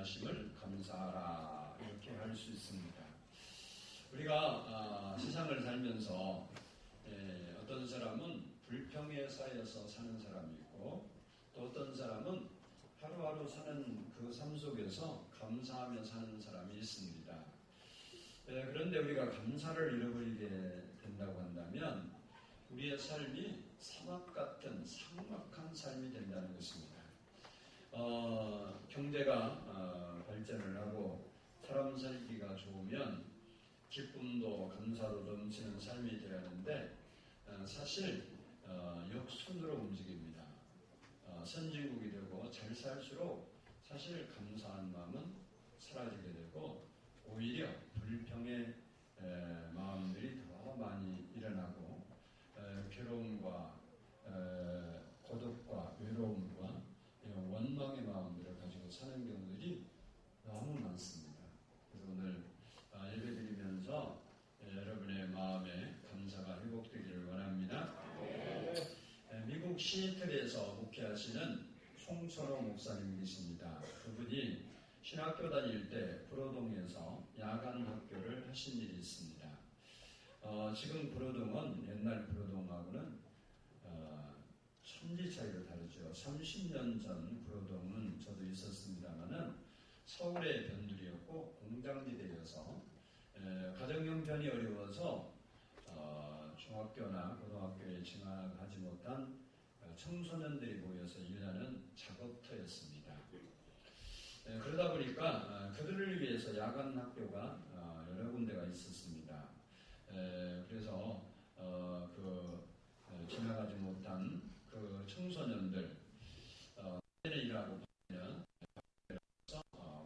하심을 감사하라 이렇게 할 수 있습니다. 우리가 세상을 살면서 어떤 사람은 불평에 쌓여서 사는 사람이 있고 또 어떤 사람은 하루하루 사는 그 삶 속에서 감사하며 사는 사람이 있습니다. 그런데 우리가 감사를 잃어버리게 된다고 한다면 우리의 삶이 사막 같은 삭막한 삶이 된다는 것입니다. 경제가 발전을 하고 사람 살기가 좋으면 기쁨도 감사로 넘치는 삶이 되어야 하는데 사실 역순으로 움직입니다. 선진국이 되고 잘 살수록 사실 감사한 마음은 사라지게 되고 오히려 불평의 마음들이 더 많이 일어나고 괴로움과 고독과 외로움과 원망의 마음들을 가지고 사는 경우들이 너무 많습니다. 그래서 오늘 예배드리면서 여러분의 마음에 감사가 회복되기를 원합니다. 미국 시애틀에서 목회하시는 송천호 목사님이 계십니다. 그분이 신학교 다닐 때 부로동에서 야간 학교를 하신 일이 있습니다. 지금 부로동은 옛날 부로동하고는 천지 차이로 다르죠. 30년 전 부로동은 저도 있었습니다만은 서울의 변두리였고 공장지대여서 가정 형편이 어려워서 중학교나 고등학교에 진학하지 못한 청소년들이 모여서 일하는 작업터였습니다. 그러다 보니까 그들을 위해서 야간 학교가 여러 군데가 있었습니다. 그래서 지나가지 못한 그 청소년들 일하고 보면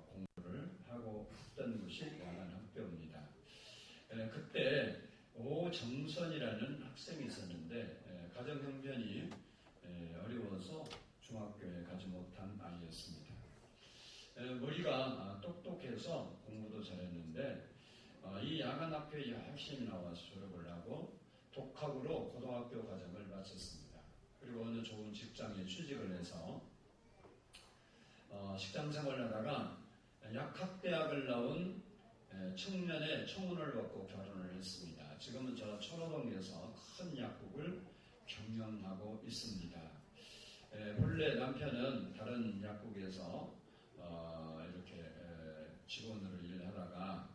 공부를 하고 있던 곳이 야간 학교입니다. 그때 오정선이라는 학생이 있었는데 가정 형편이 어려워서 중학교에 가지 못한 아이였습니다. 머리가 똑똑해서 공부도 잘했는데 이 야간 학교에 열심히 나와서 졸업을 하고 독학으로 고등학교 과정을 마쳤습니다. 그리고 어느 좋은 직장에 취직을 해서 직장 생활을 하다가 약학대학을 나온 청년의 청혼을 받고 결혼을 했습니다. 지금은 저 천호동에서 큰 약국을 경영하고 있습니다. 본래 남편은 다른 약국에서 이렇게 직원으로 일하다가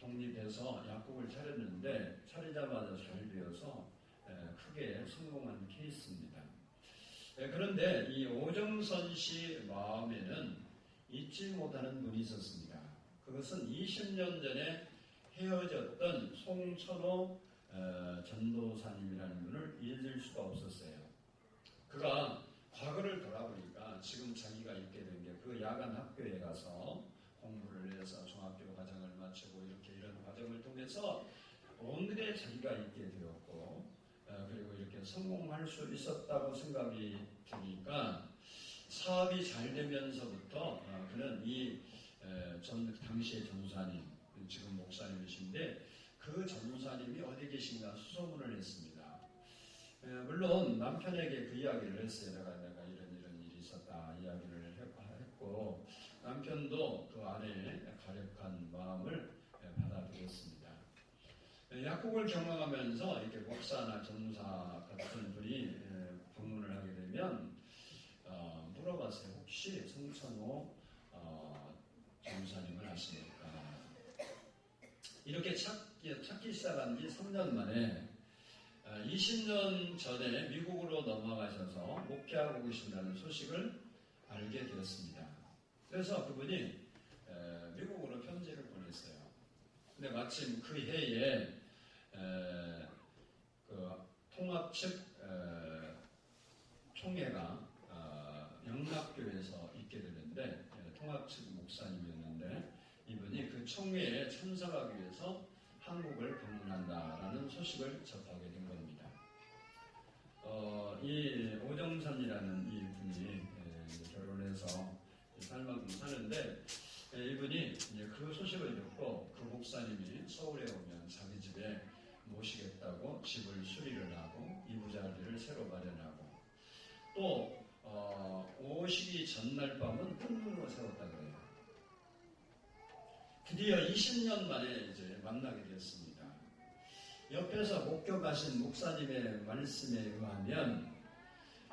독립해서 약국을 차렸는데 차리자마자 잘 되어서 크게 성공한 케이스입니다. 그런데 이 오정선 씨 마음에는 잊지 못하는 분이 있었습니다. 그것은 20년 전에 헤어졌던 송천호 전도사님이라는 분을 잊을 수가 없었어요. 그가 과거를 돌아보니까 지금 자기가 있게 된 게 그 야간 학교에 가서 공부를 해서 중학교 과정을 마치고 이런 과정을 통해서 오늘의 자기가 있게 되었고 그리고 이렇게 성공할 수 있었다고 생각이 드니까 사업이 잘 되면서부터 그는 당시의 전사님, 지금 목사님이신데 그 전사님이 어디 계신가 수소문을 했습니다. 물론 남편에게 그 이야기를 했어요. 내가 이런 일이 있었다 이야기를 했고 남편도 그 아내의 가력한 마음을 받아들였습니다. 약국을 경영하면서 이렇게 목사나 전사 같은 분이 방문을 하게 되면 물어봤어요. 혹시 송천호 전사님을 아십니까? 이렇게 찾기 시작한 지 3년 만에 20년 전에 미국으로 넘어가셔서 목회하고 계신다는 소식을 알게 되었습니다. 그래서 그분이 미국으로 편지를 보냈어요. 근데 마침 그 해에 그 통합 측 총회가 영락교에서 있게 되는데 통합 측 목사님이었는데 이분이 그 총회에 참석하기 위해서 한국을 방문한다라는 소식을 접하게 된 겁니다. 이 오정선이라는 이 분이 결혼해서 살 만큼 사는데 이분이 이제 그 소식을 듣고 그 목사님이 서울에 오면 자기 집에 모시겠다고 집을 수리를 하고 이부자리를 새로 마련하고 또 오시기 전날 밤은 뜬금으로 세웠다 그래요. 드디어 20년 만에 이제 만나게 됐습니다. 옆에서 목격하신 목사님의 말씀에 의하면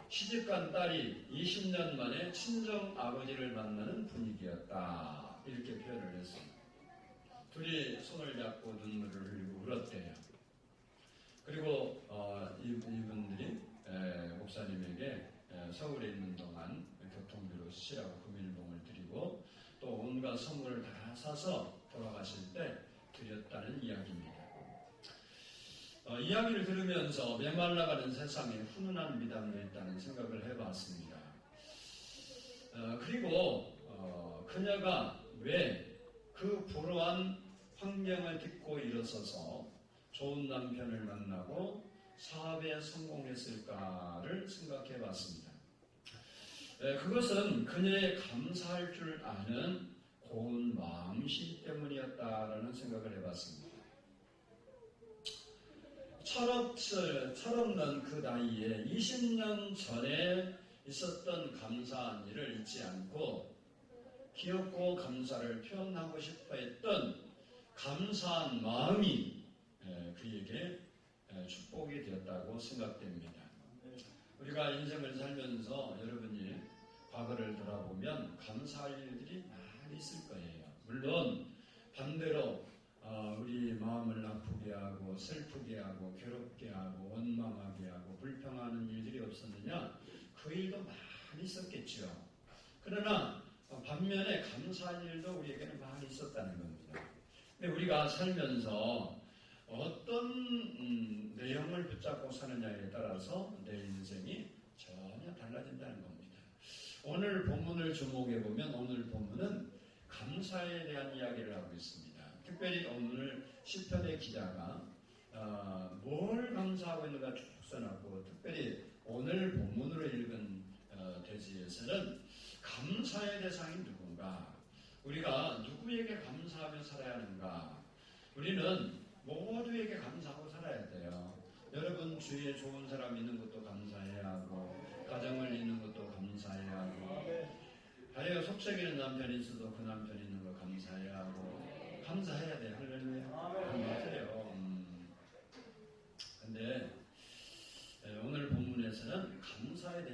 시집간 딸이 20년 만에 친정 아버지를 만나는 분위기였다. 이렇게 표현을 했습니다. 둘이 손을 잡고 눈물을 흘리고 울었대요. 그리고 이분들이 목사님에게 서울에 있는 동안 교통비로 쓰시라고 금일봉을 드리고 또 온갖 선물을 다 사서 돌아가실 때 드렸다는 이야기입니다. 이야기를 들으면서 메말라가는 세상에 훈훈한 미담도 있다는 생각을 해봤습니다. 그리고 그녀가 왜 그 불우한 환경을 딛고 일어서서 좋은 남편을 만나고 사업에 성공했을까를 생각해 봤습니다. 그것은 그녀의 감사할 줄 아는 고운 마음씨 때문이었다라는 생각을 해봤습니다. 철없는 그 나이에 20년 전에 있었던 감사한 일을 잊지 않고 귀엽고 감사를 표현하고 싶어 했던 감사한 마음이 그에게 축복이 되었다고 생각됩니다. 우리가 인생을 살면서 여러분이 과거를 돌아보면 감사할 일들이 많이 있을 거예요. 물론 반대로 우리 마음을 아프게 하고 슬프게 하고 괴롭게 하고 원망하게 하고 불평하는 일들이 없었느냐? 그 일도 많이 있었겠죠. 그러나 반면에 감사할 일도 우리에게는 많이 있었다는 겁니다. 근데 우리가 살면서 어떤 내용을 붙잡고 사느냐에 따라서 내 인생이 전혀 달라진다는 겁니다. 오늘 본문을 주목해 보면 오늘 본문은 감사에 대한 이야기를 하고 있습니다. 특별히 오늘 시편의 기자가 뭘 감사하고 있는가 쭉 써놨고 특별히 오늘 본문으로 읽은 대지에서는 감사의 대상이 누군가, 우리가 누구에게 감사하며 살아야 하는가. 우리는 모두에게 감사하고 살아야 돼요. 여러분 주위에 좋은 사람 있는 것도 감사해야 하고 가정을 잇는 것도 감사해야 하고 아니요 속썩이는 남편이 있어도 그 남편이 있는 거 감사해야 하고 감사해야 돼요. 할렐루야. 맞아요. 근데 오늘 본문에서는 감사의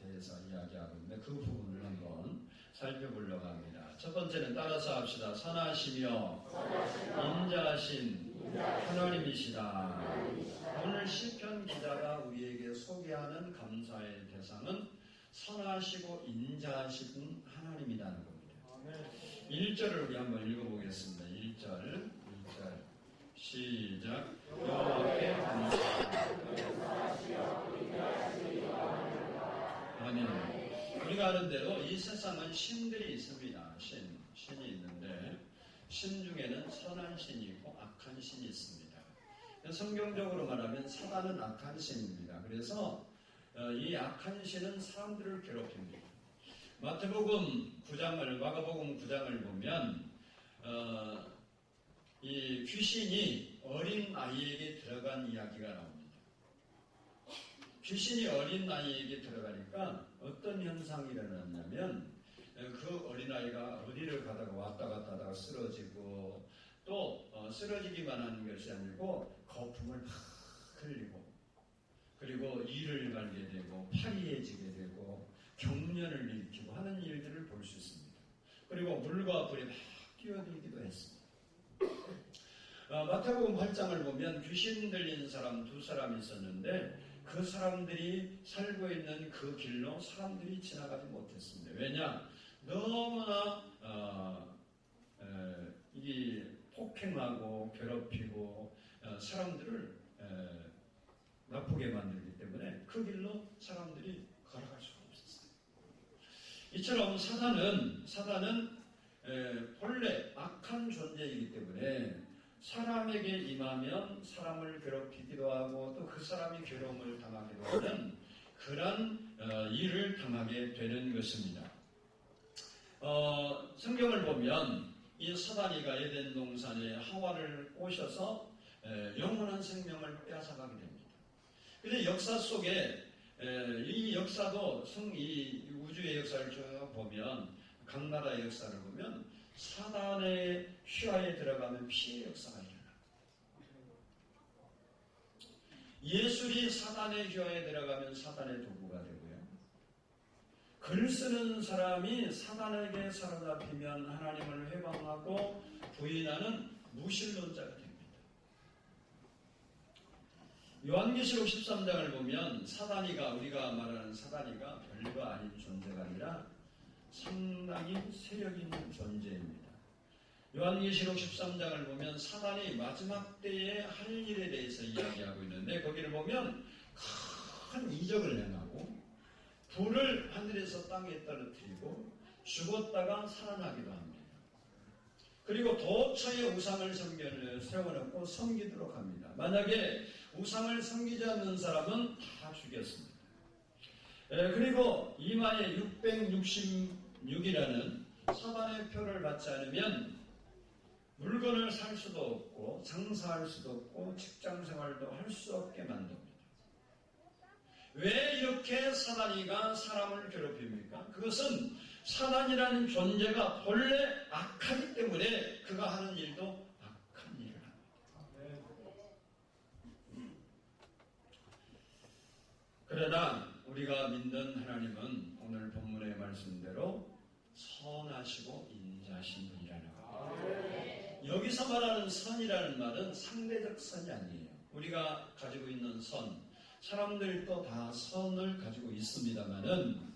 대해서 이야기하고 있는데 그 부분을 한번 살펴보려고 합니다. 첫 번째는 따라서 합시다. 선하시며 인자하신 하나님이시다. 오늘 시편 기자가 우리에게 소개하는 감사의 대상은 선하시고 인자하신 하나님이라는 겁니다. 1절을 우리 한번 읽어보겠습니다. 1절 시작. 여호와께 아멘. 우리가 아는 대로 이 세상은 신들이 있습니다. 신이 있는데 신 중에는 선한 신이 있고 악한 신이 있습니다. 성경적으로 말하면 사단은 악한 신입니다. 그래서 이 악한 신은 사람들을 괴롭힙니다. 마태복음 9장을 마가복음 9장을 보면 이 귀신이 어린 아이에게 들어간 이야기가 나옵니다. 귀신이 어린 아이에게 들어가니까 어떤 현상이 일어났냐면 그 어린아이가 어디를 가다가 왔다 갔다 하다가 쓰러지고 또 쓰러지기만 하는 것이 아니고 거품을 막 흘리고 그리고 이를 갈게 되고 파리해지게 되고 경련을 일으키고 하는 일들을 볼 수 있습니다. 그리고 물과 불이 막 뛰어들기도 했습니다. 마태복음 8장을 보면 귀신 들린 사람 두 사람이 있었는데 그 사람들이 살고 있는 그 길로 사람들이 지나가지 못했습니다. 왜냐? 너무나 이 폭행하고 괴롭히고 사람들을 나쁘게 만들기 때문에 그 길로 사람들이 걸어갈 수가 없었어요. 이처럼 사단은 본래 악한 존재이기 때문에 사람에게 임하면 사람을 괴롭히기도 하고 또 그 사람이 괴로움을 당하기도 하는 그런 일을 당하게 되는 것입니다. 성경을 보면 이 사단이가 에덴 동산에 하와를 꼬셔서 영원한 생명을 빼앗아가게 됩니다. 그런데 역사 속에 이 역사도 이 우주의 역사를 쭉 보면 각 나라의 역사를 보면 사단의 휘하에 들어가면 피해 역사가 일어나. 예술이 사단의 휘하에 들어가면 사단의 도구가 되고요. 글 쓰는 사람이 사단에게 사로잡히면 하나님을 회방하고 부인하는 무신론자가 됩니다. 요한계시록 13장을 보면 사단이가, 우리가 말하는 사단이가 별거 아닌 존재가 아니라 상당히 세력 있는 존재입니다. 요한계시록 13장을 보면 사단이 마지막 때에 할 일에 대해서 이야기하고 있는데, 거기를 보면 큰 이적을 행하고 불을 하늘에서 땅에 떨어뜨리고 죽었다가 살아나기도 합니다. 그리고 도처에 우상을 세워놓고 섬기도록 합니다. 만약에 우상을 섬기지 않는 사람은 다 죽였습니다. 그리고 이마에 666이라는 사단의 표를 받지 않으면 물건을 살 수도 없고 장사할 수도 없고 직장생활도 할 수 없게 만듭니다. 왜 이렇게 사단이가 사람을 괴롭힙니까? 그것은 사단이라는 존재가 본래 악하기 때문에 그가 하는 일도 악한 일을 합니다. 그러나 우리가 믿는 하나님은 오늘 본문의 말씀대로 선하시고 인자하신 분이라는 겁니다. 여기서 말하는 선이라는 말은 상대적 선이 아니에요. 우리가 가지고 있는 선, 사람들도 다 선을 가지고 있습니다만은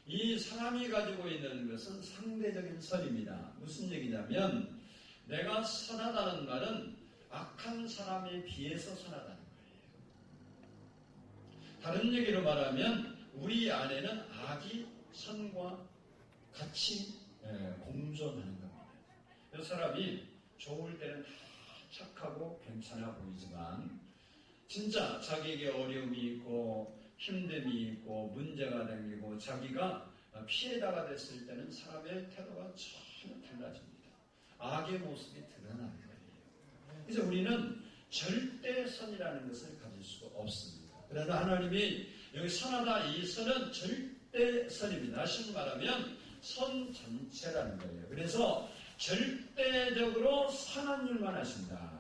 이 사람이 가지고 있는 것은 상대적인 선입니다. 무슨 얘기냐면 내가 선하다는 말은 악한 사람에 비해서 선하다는 거예요. 다른 얘기로 말하면 우리 안에는 악이 선과 같이 공존하는 겁니다. 그 사람이 좋을 때는 다 착하고 괜찮아 보이지만 진짜 자기에게 어려움이 있고 힘듦이 있고 문제가 생기고 자기가 피해자가 됐을 때는 사람의 태도가 전혀 달라집니다. 악의 모습이 드러나는 거예요. 그래서 우리는 절대 선이라는 것을 가질 수가 없습니다. 그러나 하나님이 여기 선하다, 이 선은 절대 선입니다. 다시 말하면 선 전체라는 거예요. 그래서 절대적으로 선한 일만 하신다.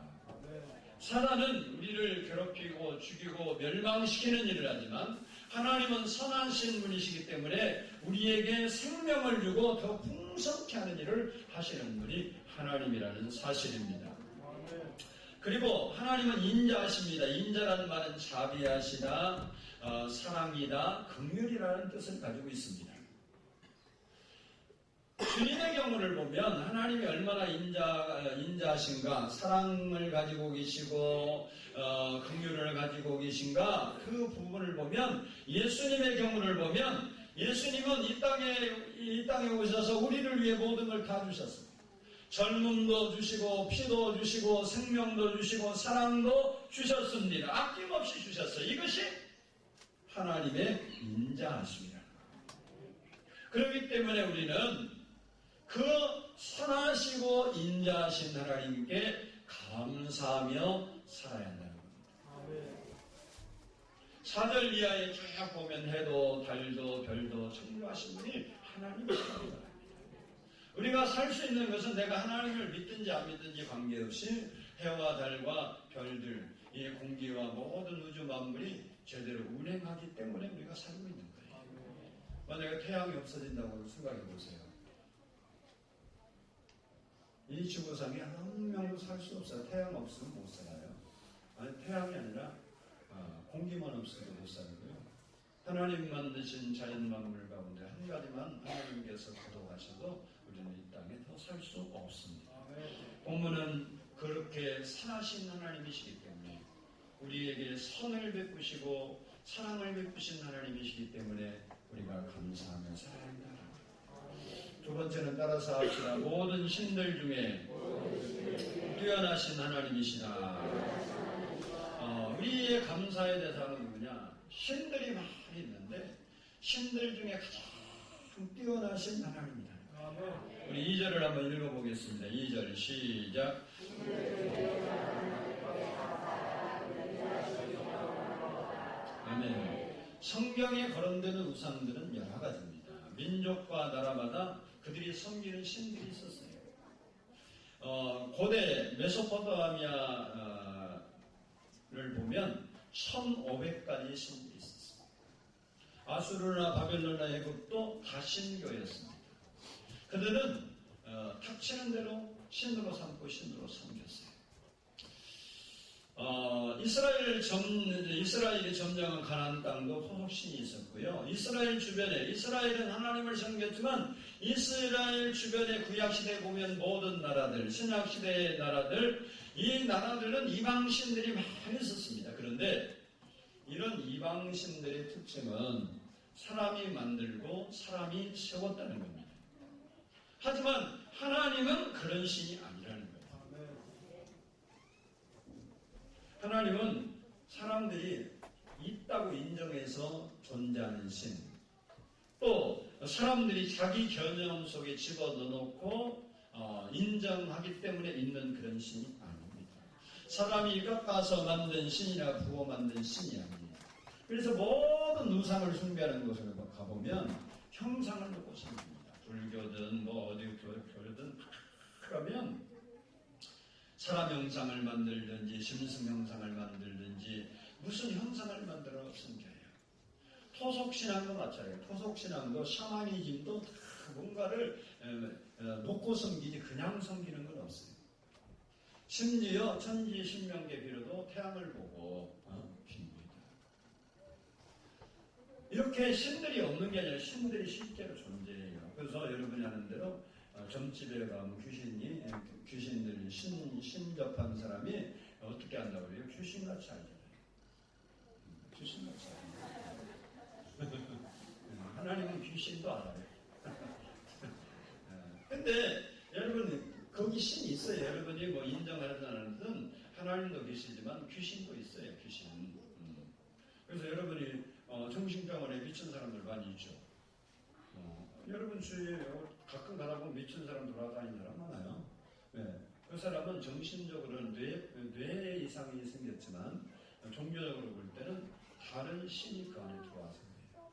사단은 우리를 괴롭히고 죽이고 멸망시키는 일을 하지만 하나님은 선하신 분이시기 때문에 우리에게 생명을 주고 더 풍성케 하는 일을 하시는 분이 하나님이라는 사실입니다. 그리고 하나님은 인자하십니다. 인자라는 말은 자비하시다, 사랑이다, 긍휼이라는 뜻을 가지고 있습니다. 주님의 경우를 보면 하나님이 얼마나 인자하신가, 사랑을 가지고 계시고 긍휼을 가지고 계신가, 그 부분을 보면 예수님의 경우를 보면 예수님은 이 땅에 오셔서 우리를 위해 모든 걸 다 주셨습니다. 젊음도 주시고 피도 주시고 생명도 주시고 사랑도 주셨습니다. 아낌없이 주셨어요. 이것이 하나님의 인자하심이라. 그렇기 때문에 우리는 그 선하시고 인자하신 하나님께 감사하며 살아야 한다는 겁니다. 4절 이하에 쭉 보면 해도 달도 별도 창조하신 분이 하나님입니다. 우리가 살 수 있는 것은 내가 하나님을 믿든지 안 믿든지 관계없이 해와 달과 별들, 이 공기와 모든 우주 만물이 제대로 운행하기 때문에 우리가 살고 있는 거예요. 만약에 태양이 없어진다고 생각해 보세요. 이 지구상에 한 명도 살 수 없어요. 태양 없으면 못 살아요. 아니, 태양이 아니라 공기만 없어도 못 살고요. 하나님 만드신 자연 만물 가운데 한 가지만 하나님께서 거둬가셔도 우리는 이 땅에 더 살 수 없습니다. 본문은 그렇게 선하신 하나님이시기 때문에 우리에게 선을 베푸시고 사랑을 베푸신 하나님이시기 때문에 우리가 감사하며 살아야 한다. 두 번째는 따라서 합시다. 모든 신들 중에 뛰어나신 하나님이시다. 우리의 감사의 대상은 누구냐? 신들이 많이 있는데 신들 중에 가장 뛰어나신 하나님이다. 우리 2절을 한번 읽어보겠습니다. 2절 시작. 아멘. 성경에 거론되는 우상들은 여러 가지입니다. 민족과 나라마다 그들이 섬기는 신들이 있었어요. 고대 메소포타미아를 보면 1500가지 신들이 있었습니다. 아수르나 바벨론이나 애굽도 다 신교였습니다. 그들은 탁치는 대로 신으로 삼고 신으로 섬겼어요. 이스라엘이 점령한 가나안 땅도 토속신이 있었고요. 이스라엘 주변에, 이스라엘은 하나님을 섬겼지만 이스라엘 주변의 구약시대에 보면 모든 나라들, 신약시대의 나라들, 이 나라들은 이방신들이 많이 있었습니다. 그런데 이런 이방신들의 특징은 사람이 만들고 사람이 세웠다는 겁니다. 하지만 하나님은 그런 신이 아니라는 거예요. 하나님은 사람들이 있다고 인정해서 존재하는 신, 또 사람들이 자기 개념 속에 집어넣어놓고 인정하기 때문에 있는 그런 신이 아닙니다. 사람이 깎아서 만든 신이나 부어 만든 신이 아닙니다. 그래서 모든 우상을 숭배하는 곳을 가보면 형상을 놓고 섬깁니다. 불교든 어디 교류든 그러면 사람 형상을 만들든지 짐승 형상을 만들든지 무슨 형상을 만들어 섬겨요. 토속신앙도 마찬가지예요. 토속신앙도 샤머니즘도 다 뭔가를 놓고 섬기지 그냥 섬기는 건 없어요. 심지어 천지 신명계 비로도 태양을 보고 빕니다. 이렇게 신들이 없는 게 아니라 신들이 실제로 존재해요. 그래서 여러분이 아는 대로 점집에 가면 귀신들이 신접한 사람이 어떻게 한다고 그래요? 귀신같이 알잖아요. 귀신같이 알아요. 하나님은 귀신도 알아요. 근데 여러분 거기 신이 있어요. 여러분이 뭐 인정하든 안 하든 하나님도 계시지만 귀신도 있어요. 귀신. 그래서 여러분이 정신병원에 미친 사람들 많이 있죠. 여러분 주위에 가끔 가다 보면 미친 사람 돌아다니는 사람 많아요. 네. 그 사람은 정신적으로는 뇌 이상이 생겼지만 종교적으로 볼 때는 다른 신이 그 안에 들어와서 그래요.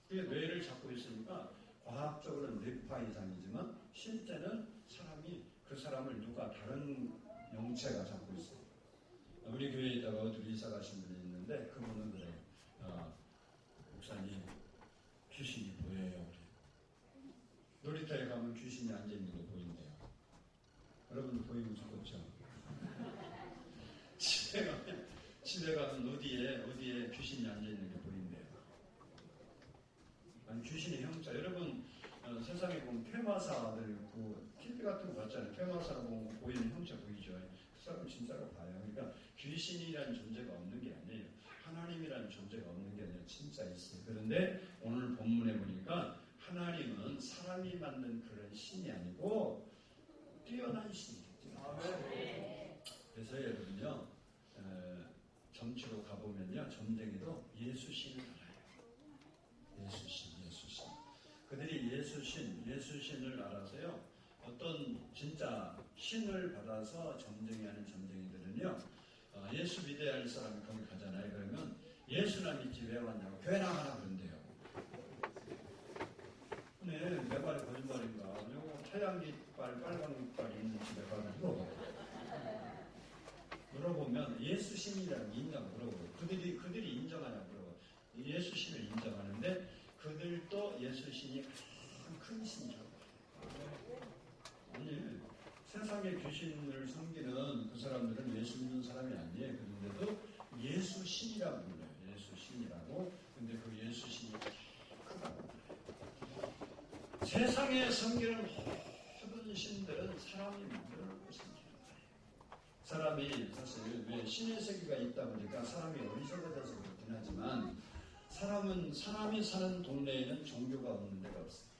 그게 뇌를 잡고 있으니까 과학적으로는 뇌파 이상이지만 실제는 그 사람을 누가 다른 영체가 잡고 있어요. 우리 교회에 있다가 어디 이사 가신 분이 있는데 그분은 그래요. 목사님 귀신이 보여요. 놀이터에 가면 귀신이 앉아있는 거 보인대요. 여러분도 보이면 좋겠죠? 집에 가면 어디에 귀신이 앉아있는 게 보인대요. 아니, 귀신의 형자. 여러분, 세상에 보면 퇴마사들, TV 같은 거 봤잖아요. 퇴마사 보면 보이는 형자 보이죠? 그 사람 진짜로 봐요. 그러니까 귀신이라는 존재가 없는 게 아니에요. 하나님이라는 존재가 없는 게 아니라 진짜 있어요. 그런데 오늘 본문에 보니까 하나님은 사람이 만든 그런 신이 아니고 뛰어난 신이겠죠. 그래서 여러분요, 점치로 가보면요, 점쟁이도 예수신을 알아요. 예수신. 그들이 예수신을 알아서요, 어떤 진짜 신을 받아서 점쟁이하는 점쟁이들은요, 예수 믿어야 할 사람이 거기 가잖아요. 그러면 예수나 믿지 왜 왔냐고 교회 나가라 그런대요. 근데 내 말이 거짓말인가? 요거 태양빛깔 빨간빛깔 있는 집에 가가지고 물어보면 예수신이라는 게 있냐고 물어보고 그들이 인정하냐고 물어보고 예수신을 인정하는데 그들도 예수신이 가장 큰 신이라고 해요. 아니 세상의 귀신을 섬기는 그 사람들은 예수 믿는 사람이 아니에요. 그런데도 예수신이라고 불러요. 예수신이라고. 근데 그 예수신이 크다고 불러요. 세상에 섬기는 모든 신들은 사람이 만들어놓고 섬기는 거예요. 사람이 사실 왜 신의 세계가 있다 보니까 사람이 어리석어져서 그렇긴 하지만 사람이 사는 동네에는 종교가 없는 데가 없어요.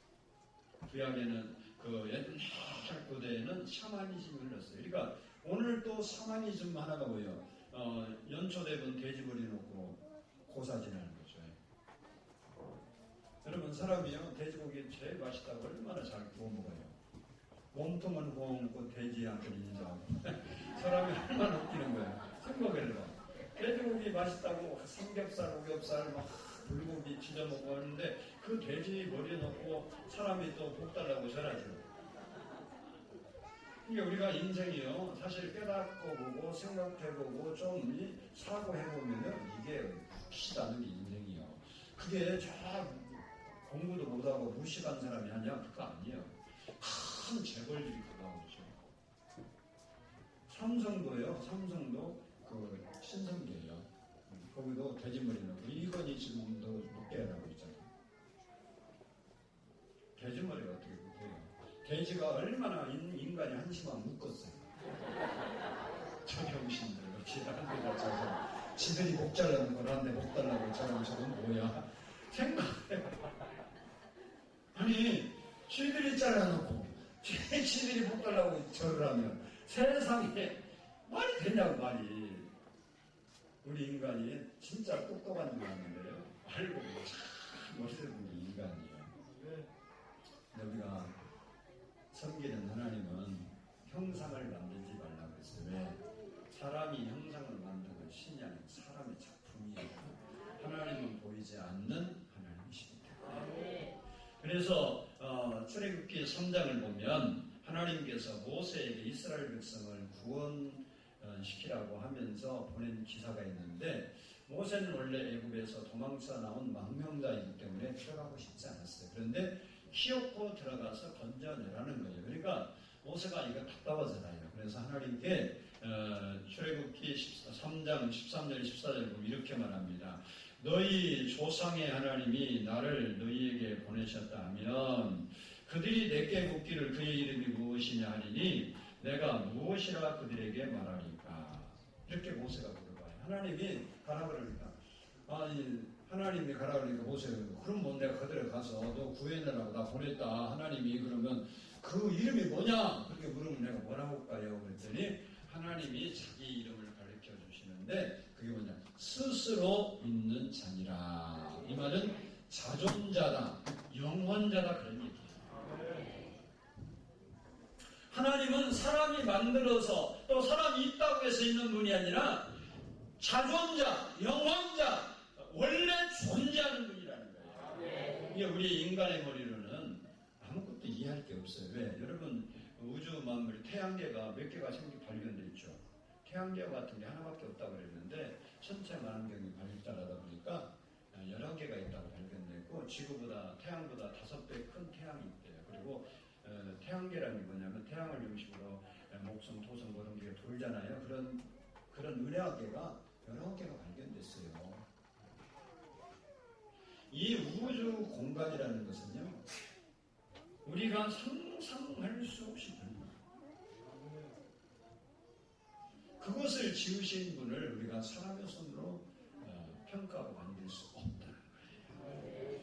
구약에는 옛날 고대에는 샤머니즘이 흘렀어요. 그러니까 오늘 또 샤머니즘 하나가 뭐예요? 연초되면 돼지머리 놓고 고사지내는 거죠. 여러분 사람이요 돼지고기 제일 맛있다고 얼마나 잘 구워 먹어요. 몸통은 구워 먹고 돼지한테 인정하고 사람이 얼마나 웃기는 거예요. 생각해봐. 돼지고기 맛있다고 삼겹살, 오겹살 막 불고기 지져 먹고 하는데 그 돼지 머리에 넣고 사람이 또 복 달라고 전하죠. 이게 우리가 인생이요, 사실 깨닫고 보고 생각해보고 좀 사고해보면은 이게 무시다는 게 인생이요. 그게 저 공부도 못하고 무식한 사람이 하냐? 그거 아니에요. 큰 재벌들이 그거 오죠. 삼성도 그 신성계예요. 거기도 돼지머리 넣고 이건희 지금도 높게 하라고 있잖아요. 돼지머리가 어떻게 못해요? 돼지가 얼마나 인간이 한심한 묶었어요. 저병신들 그렇게 한 데다 자서 지들이 목 잘라는 걸 하는데 목 달라고 저건 뭐야? 생각해. 아니 쥐들이 잘라놓고 쥐들이 목 달라고 절을 하면 세상에 말이 되냐고 말이. 우리 인간이 진짜 똑똑한 인간인데요. 알고 보면 참 멋있는 게 인간이에요. 우리가 섬기는 하나님은 형상을 만들지 말라고 했어요. 왜? 사람이 형상을 만드는 신이 아닌 사람의 작품이에요. 하나님은 보이지 않는 하나님이십니다. 그래서 출애굽기 3장을 보면 하나님께서 모세에게 이스라엘 백성을 구원시키라고 하면서 보낸 기사가 있는데 모세는 원래 애굽에서 도망쳐 나온 망명자이기 때문에 들어가고 싶지 않았어요. 그런데 키워코 들어가서 건져내라는 거예요. 그러니까 모세가 이거 답답하잖아요. 그래서 하나님께 출애굽기 3장 13절 14절 보면 이렇게 말합니다. 너희 조상의 하나님이 나를 너희에게 보내셨다 하면 그들이 내게 묻기를 그의 이름이 무엇이냐 하리니 내가 무엇이라 그들에게 말하리까. 이렇게 모세가 물어봐요. 하나님이 가라 그러니까 하나님이 가라 그러니까 모세가 그럼 뭐 내가 그들에 가서 너 구해내라고 나 보냈다. 하나님이 그러면 그 이름이 뭐냐? 그렇게 물으면 내가 뭐라고 할까요? 그랬더니 하나님이 자기 이름을 가르쳐 주시는데 그게 뭐냐? 스스로 있는 자니라. 이 말은 자존자다, 영원자다 그런 얘기예요. 하나님은 사람이 만들어서 또 사람이 있다고 해서 있는 분이 아니라 자존자, 영원자, 원래 존재하는 분이라는 거예요. 이게 우리 인간의 머리로는 아무것도 이해할 게 없어요. 왜? 여러분 우주 만물 태양계가 몇 개가 발견돼 있죠. 태양계 같은 게 하나밖에 없다고 그랬는데 천체 만환경이 발달하다 보니까 여러 개가 있다고 발견됐고 지구보다 태양보다 5배 큰 태양이 있대요. 그리고 태양계라는 게 뭐냐면 태양을 중심으로 목성, 토성 그런 게 돌잖아요. 그런 은하계가 여러 개가 발견됐어요. 이 우주 공간이라는 것은요, 우리가 상상할 수 없이 넓어요. 그것을 지으신 분을 우리가 사람의 손으로 평가하고 만들 수 없다는 거예요.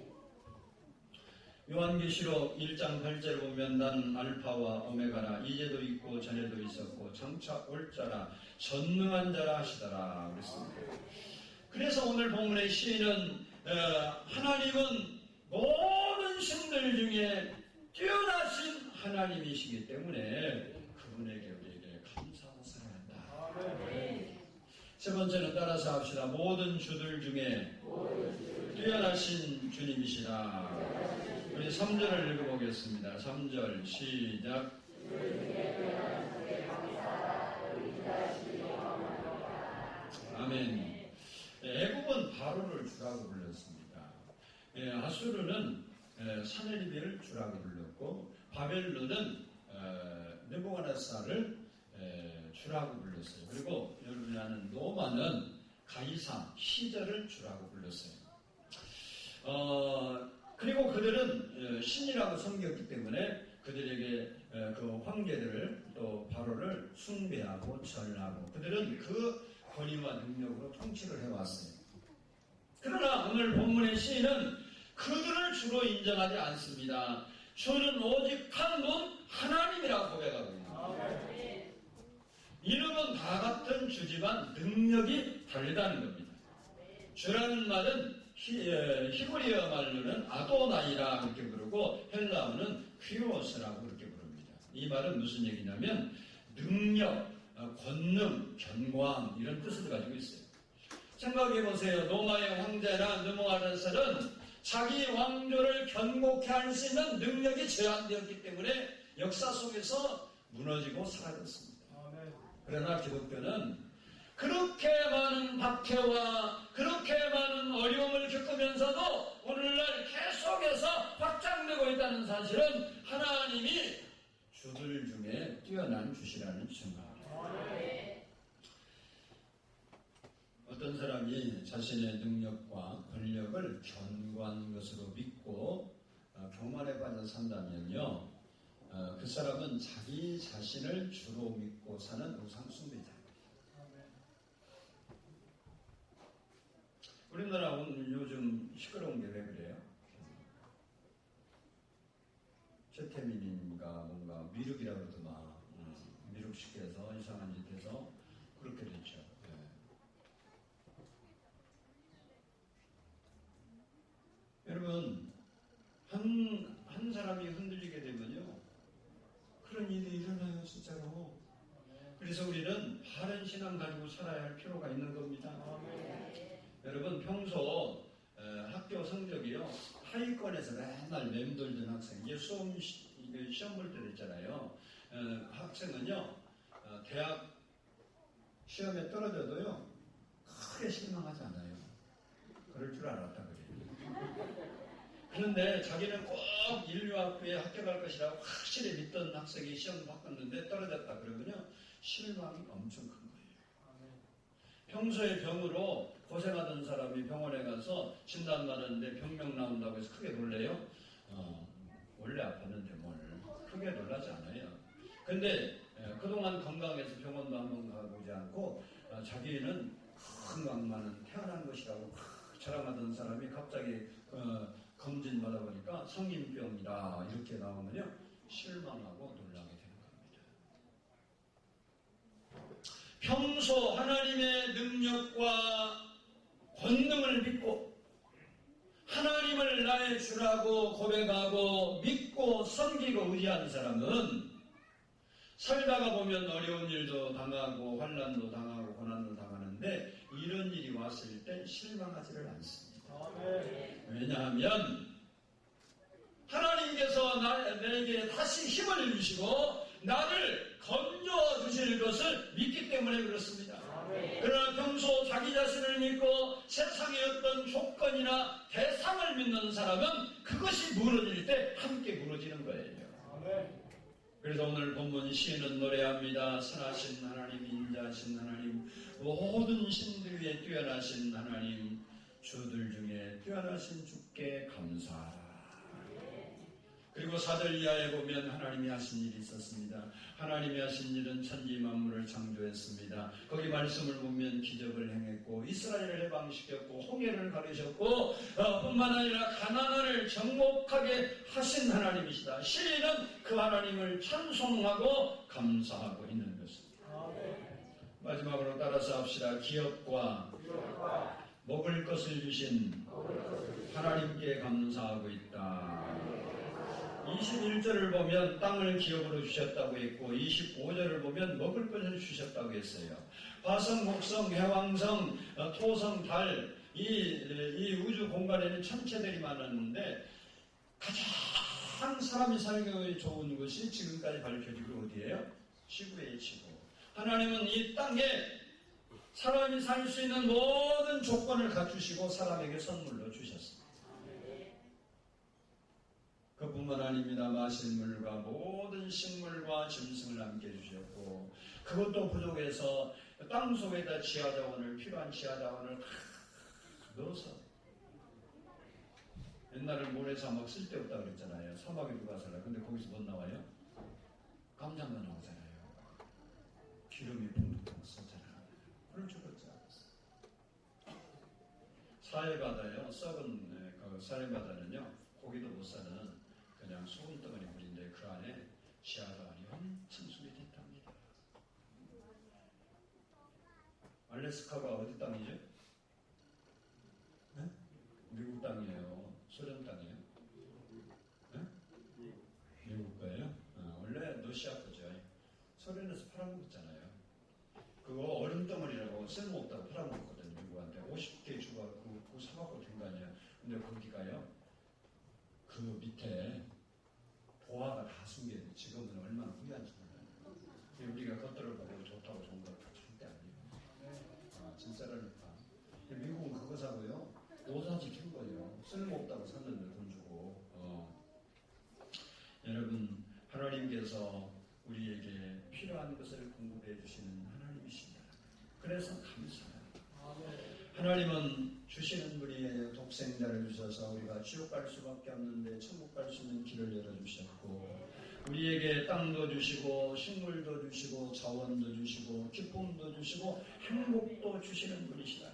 요한계시록 1장 8절 보면 난 알파와 오메가라 이제도 있고 전에도 있었고 장차 올 자라 전능한 자라 하시더라 그랬습니다. 그래서 오늘 본문의 시인은 하나님은 모든 신들 중에 뛰어나신 하나님이시기 때문에 그분에게 우리에게 감사하고 살아야 한다. 세 번째는 따라서 합시다. 모든 주들 중에 뛰어나신 주님이시라. 우리 3절을 읽어보겠습니다. 3절 시작. 아멘. 애굽은 바로를 주라고 불렀습니다. 아수르는 사네리비를 주라고 불렀고 바벨론은 느부갓네살을 주라고 불렀어요. 그리고 여러분이 아는 로마는 가이사 시저를 주라고 불렀어요. 그리고 그들은 신이라고 섬겼기 때문에 그들에게 그 황제들을 또 바로를 숭배하고 절하고 그들은 그 권위와 능력으로 통치를 해왔어요. 그러나 오늘 본문의 시인은 그들을 주로 인정하지 않습니다. 주는 오직 한 분 하나님이라고 고백하고 있습니다. 이름은 다 같은 주지만 능력이 다르다는 겁니다. 주라는 말은 히브리어 말로는 아도나이라 그렇게 부르고 헬라어는 퀴오스라고 그렇게 부릅니다. 이 말은 무슨 얘기냐면 능력, 권능, 견고함 이런 뜻을 가지고 있어요. 생각해 보세요. 로마의 황제나 느부갓네살은 자기 왕조를 견고케 할 수 있는 능력이 제한되었기 때문에 역사 속에서 무너지고 사라졌습니다. 그러나 기독교는 그렇게 많은 박해와 그렇게 많은 어려움을 겪으면서도 오늘날 계속해서 확장되고 있다는 사실은 하나님이 주들 중에 뛰어난 주시라는 증거입니다. 어떤 사람이 자신의 능력과 권력을 견고한 것으로 믿고 교만에 빠져 산다면요, 그 사람은 자기 자신을 주로 믿고 사는 우상숭배자입니다. 우리나라 오늘 요즘 시끄러운 게 왜 그래요? 최태민인가 뭔가 미륵이라고 그러더만 미륵시켜서 이상한 짓 해서 그렇게 됐죠. 여러분, 한 사람이 흔들리게 되면요, 그런 일이 일어나요, 진짜로. 그래서 우리는 바른 신앙 가지고 살아야 할 필요가 있는 겁니다. 여러분, 평소 학교 성적이요, 하위권에서 맨날 맴돌던 학생, 이게 시험 볼 때 있잖아요. 학생은요, 대학 시험에 떨어져도요, 크게 실망하지 않아요. 그럴 줄 알았다 그래요. 그런데 자기는 꼭 인류학부에 합격할 것이라고 확실히 믿던 학생이 시험 바꿨는데 떨어졌다 그러면요, 실망이 엄청 큰 거예요. 평소에 병으로 고생하던 사람이 병원에 가서 진단 받았는데 병명 나온다고 해서 크게 놀래요? 원래 아팠는데 뭘 크게 놀라지 않아요. 근데 그동안 건강해서 병원도 한번 가보지 않고 자기는 건강만은 태어난 것이라고 자랑하던 사람이 갑자기 검진 받아보니까 성인병이다 이렇게 나오면요, 실망하고 놀라게 되는 겁니다. 평소 하나님의 능력과 권능을 믿고 하나님을 나의 주라고 고백하고 믿고 섬기고 의지하는 사람은 살다가 보면 어려운 일도 당하고 환난도 당하고 고난도 당하는데 이런 일이 왔을 때 실망하지를 않습니다. 왜냐하면 하나님께서 내게 다시 힘을 주시고 나를 건져 주실 것을 믿기 때문에 그렇습니다. 그러나 평소 자기 자신을 믿고 세상의 어떤 조건이나 대상을 믿는 사람은 그것이 무너질 때 함께 무너지는 거예요. 그래서 오늘 본문 시인은 노래합니다. 선하신 하나님, 인자하신 하나님, 모든 신들 위에 뛰어나신 하나님, 주들 중에 뛰어나신 주께 감사하라. 그리고 4절 이하에 보면 하나님이 하신 일이 있었습니다. 하나님이 하신 일은 천지 만물을 창조했습니다. 거기 말씀을 보면 기적을 행했고 이스라엘을 해방시켰고 홍해를 가르셨고 뿐만 아니라 가나안을 정복하게 하신 하나님이시다. 시인은 그 하나님을 찬송하고 감사하고 있는 것입니다. 마지막으로 따라서 합시다. 기업과 먹을 것을 주신 하나님께 감사하고 있다. 21절을 보면 땅을 기업으로 주셨다고 했고 25절을 보면 먹을 것을 주셨다고 했어요. 화성, 목성, 해왕성, 토성, 달, 이 우주 공간에는 천체들이 많았는데 가장 사람이 살기 좋은 것이 지금까지 밝혀지고 어디예요? 지구예요, 지구. 하나님은 이 땅에 사람이 살 수 있는 모든 조건을 갖추시고 사람에게 선물로 주셨습니다. 그뿐만 아닙니다. 마실 물과 모든 식물과 짐승을 함께 주셨고 그것도 부족해서 땅속에다 지하자원을 필요한 지하자원을 다 넣어서 옛날에 모래사막 쓸데없다고 그랬잖아요. 사막에 누가 살아요. 근데 거기서 못 나와요? 깜장만 나오잖아요. 기름이 퐁퐁 쏘잖아요. 그럴 줄 알았지 않았어요. 사해바다요. 썩은 그 사해바다는요. 고기도 못 사는 그냥 소금 덩어리 물인데 그 안에 지하자원이 엄청 수리됐답니다. 알래스카가 어디 땅이죠? 네? 미국 땅이에요. 소련 땅이에요? 네? 미국 거예요? 원래 러시아 거죠. 소련에서 팔아먹었잖아요. 그거 얼음덩어리라고 쓸모없다고 팔아먹었거든요. 미국한테. 그 밑에 보화가 다 숨겨있는데 지금은 얼마나 후회한지 몰라요. 우리가 겉들을 보고 좋다고 좋은 걸 절대 아니에요. 진짜라니까. 미국은 그거 사고요. 옷 사지 캔 거예요. 쓸모없다고 샀는데 돈 주고. 여러분, 하나님께서 우리에게 필요한 것을 공급해 주시는 하나님이십니다. 그래서 감사해요. 하나님은 주시는 분이에요. 독생자를 주셔서 우리가 지옥 갈 수밖에 없는데 천국 갈 수 있는 길을 열어주셨고, 우리에게 땅도 주시고 식물도 주시고 자원도 주시고 기쁨도 주시고 행복도 주시는 분이시다.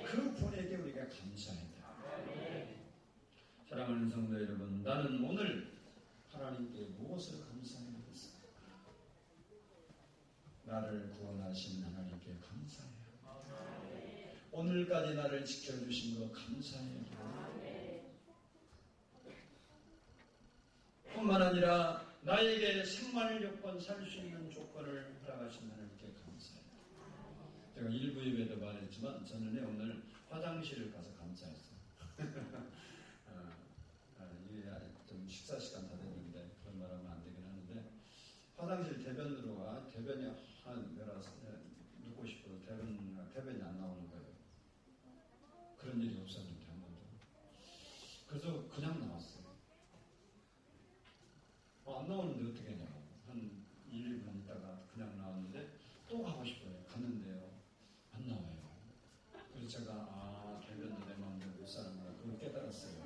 그 분에게 우리가 감사해야 돼요. 사랑하는 성도 여러분, 나는 오늘 하나님께 무엇을 감사해야 되겠습니까? 나를 구원하신 하나님께 감사해요. 오늘까지 나를 지켜주신 거 감사해요. 뿐만 아니라 나에게 생활 요건, 살 수 있는 조건을 허락하신 하나님께 감사해요. 제가 일부 예배도 말했지만 저는 오늘 화장실을 가서 감사했어요. 이게 좀 식사 시간 다 됐는데 그런 말 하면 안 되긴 하는데, 화장실 대변으로 대변이 한 눕고 싶어도 대변이 안 나오는 거예요. 그런 일이 없었는데 한 번도. 그래서 그냥 나왔어요. 안 나오는데 어떻게 하냐고. 한 1, 2분 있다가 그냥 나왔는데 또 가고 싶어요. 갔는데요. 안 나와요. 그래서 제가 대변도 내 마음대로 못 사는구나. 그걸 깨달았어요.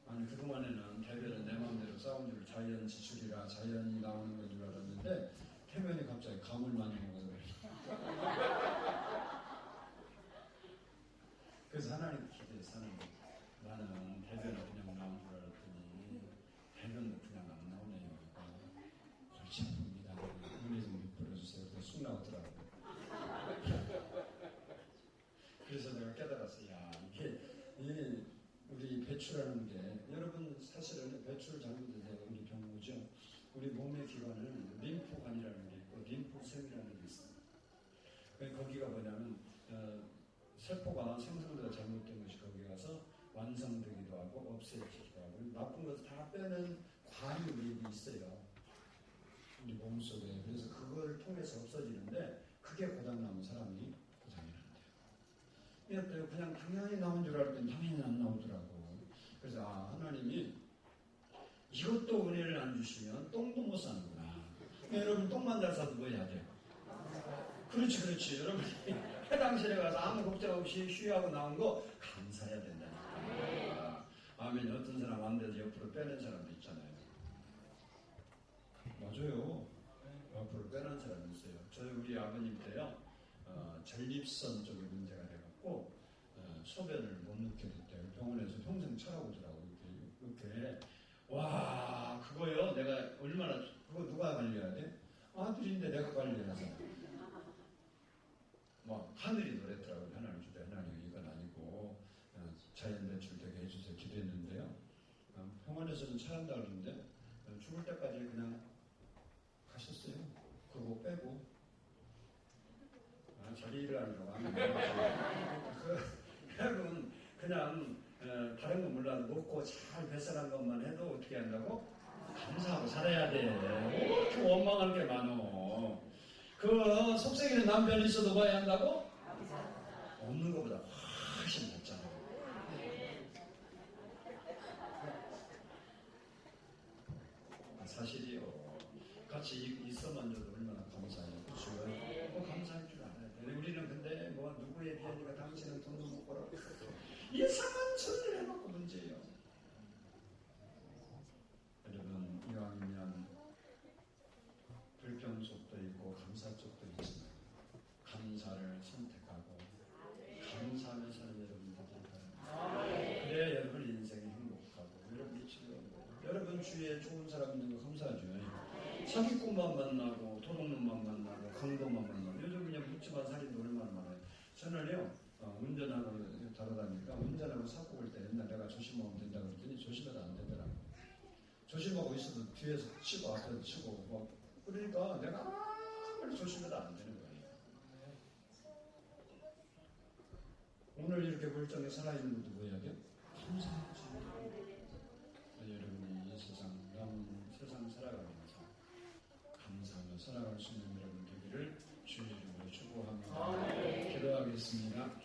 아니 그동안에는 대변은 내 마음대로 싸운 줄 자연 지출이라 자연이 나오는 건 줄 알았는데 태면이 갑자기 감을 많이 먹어서 그래서 하나님 기대에 사는 거예요. 나는 대변은 그냥 나온 줄 알았더니 대변도 그냥 안 나오네요. 골치 아픕니다. 눈에 좀 뿌려주세요. 그래서 쑥 나오더라고요. 그래서 내가 깨달았어요. 이게 우리 배출하는 게, 여러분 사실은 배출 잘못해서 우리 병우죠. 우리 몸의 기관은 림프관이라는 게 있고 림프샘이라는 게 있어요. 거기가 뭐냐면 세포가 생성도가 잘못된 것이 거기 가서 완성되기도 하고 없애지기도 하고 나쁜 것을 다 빼는 관이 우리 있어요. 우리 몸속에. 그래서 그걸 통해서 없어지는데 그게 고장나면 사람이 고장이 난대요. 그냥 당연히 나온 줄 알았더니 당연히 안 나오더라고. 그래서 하나님이 이것도 은혜를 안 주시면 똥도 못 사는구나. 여러분 똥만 잘 사도 뭐 해야 돼요? 그렇지. 여러분이 화장실에 가서 아무 걱정 없이 쉬하고 나온 거 감사해야 된다니까. 아멘. 어떤 사람 안 돼서 옆으로 빼는 사람도 있잖아요. 맞아요. 옆으로 빼는 사람이 있어요. 저희 우리 아버님 때요. 전립선 쪽에 문제가 돼갖고 소변을 못 넣게 됐대요. 병원에서 평생 찾아오더라고요. 이렇게. 와, 그거요. 내가 얼마나, 그거 누가 관리해야 돼? 아들인데 내가 관리해서. 하늘이 노랬더라고요. 하나님 주대 하나님 이건 아니고 자연 배출되게 해주세요. 기도했는데요. 병원에서는 차한다 그러는데 죽을 때까지 그냥 가셨어요. 그거 빼고. 자기 일을 하려고 하는 거예요. 여러분 그냥 다른 건 몰라도 먹고 잘 배설한 것만 해도 어떻게 한다고? 감사하고 살아야 돼. 이렇게 원망할 게 많어. 그 속썩이는 남편이 있어도 뭐 해야 한다고? 없는 것보다 훨씬 낫잖아요. 사실이요. 같이 있어만 줘도 얼마나 감사해요. 그렇죠? 감사할 줄 알아야 돼. 우리는 근데 누구에 비하니까 당신은 돈도 못 벌어. 이상한 소리를 해놓고 문제예요. 여러분, 이왕이면 불평 속도 있고 감사 쪽도 있지만 감사를 선택하고 감사하며 사는 여러분들 될 바랍니다. 그래야 여러분 인생이 행복하고 여러분이 즐거운. 여러분 주위에 좋은 사람 있는 거 감사하죠. 사기꾼만 만나고 도둑놈만 만나고 강도만 만나고 요즘 그냥 묻지마 살인도 얼마나 많아요. 저는요 운전하고 다르다니까 운전하고 사고 볼 때 옛날 내가 조심하면 된다 그랬더니 조심해도 안 되더라고. 조심하고 있어도 뒤에서 치고 앞에서 치고 그러니까 내가 아무리 조심해도 안 되는 거예요. 오늘 이렇게 멀쩡히 살아있는 것도 뭐 해야 돼? 살아가면서 감사하며 살아갈 수 있는 여러분 되기를 주의 이름으로 축복합니다. 기도하겠습니다.